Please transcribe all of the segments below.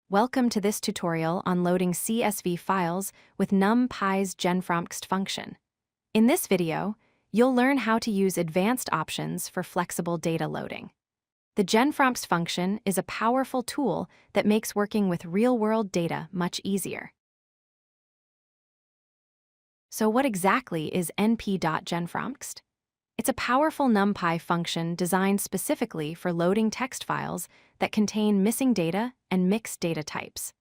Welcome to this tutorial on loading CSV files with NumPy's genfromtxt function. In this video, you'll learn how to use advanced options for flexible data loading. The genfromtxt function is a powerful tool that makes working with real-world data much easier. So what exactly is np.genfromtxt? It's a powerful NumPy function designed specifically for loading text files that contain missing data and mixed data types.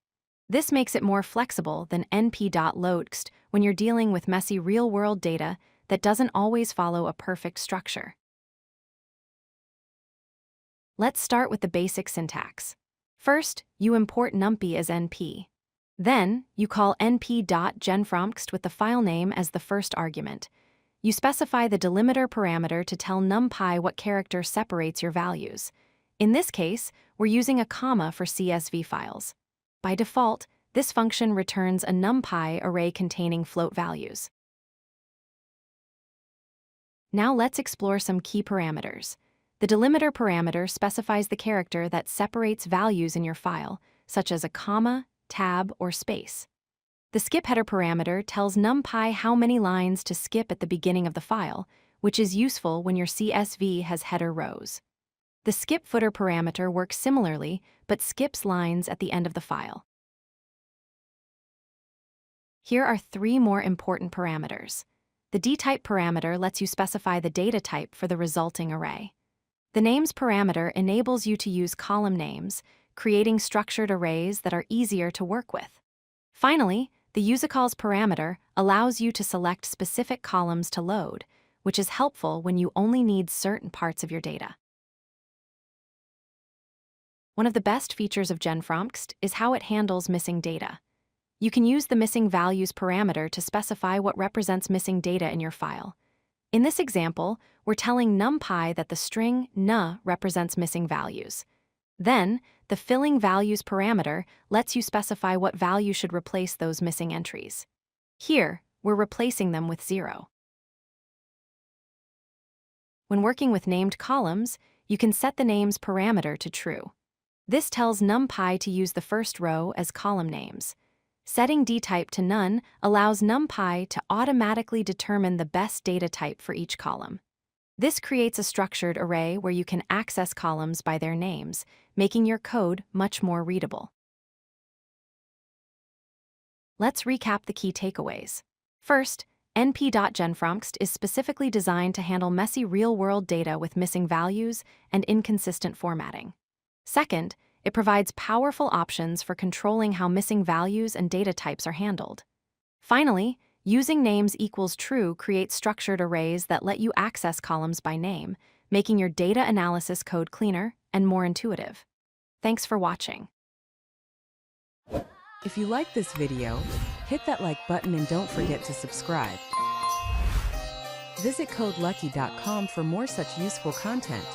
This makes it more flexible than np.loadtxt when you're dealing with messy real-world data that doesn't always follow a perfect structure. Let's start with the basic syntax. First, you import NumPy as np. Then, you call np.genfromtxt with the file name as the first argument. You specify the delimiter parameter to tell NumPy what character separates your values. In this case, we're using a comma for CSV files. By default, this function returns a NumPy array containing float values. Now let's explore some key parameters. The delimiter parameter specifies the character that separates values in your file, such as a comma, tab, or space. The skip header parameter tells NumPy how many lines to skip at the beginning of the file, which is useful when your CSV has header rows. The skip footer parameter works similarly, but skips lines at the end of the file. Here are three more important parameters. The dtype parameter lets you specify the data type for the resulting array. The names parameter enables you to use column names, creating structured arrays that are easier to work with. Finally, the usecols parameter allows you to select specific columns to load, which is helpful when you only need certain parts of your data. One of the best features of genfromtxt is how it handles missing data. You can use the missing values parameter to specify what represents missing data in your file. In this example, we're telling NumPy that the string "na" represents missing values. Then, the filling values parameter lets you specify what value should replace those missing entries. Here, we're replacing them with 0. When working with named columns, you can set the names parameter to true. This tells NumPy to use the first row as column names. Setting dtype to none allows NumPy to automatically determine the best data type for each column. This creates a structured array where you can access columns by their names, making your code much more readable. Let's recap the key takeaways. First, np.genfromtxt is specifically designed to handle messy real-world data with missing values and inconsistent formatting. Second, it provides powerful options for controlling how missing values and data types are handled. Finally, using names equals true creates structured arrays that let you access columns by name, making your data analysis code cleaner and more intuitive. Thanks for watching. If you like this video, hit that like button and don't forget to subscribe. Visit codelucky.com for more such useful content.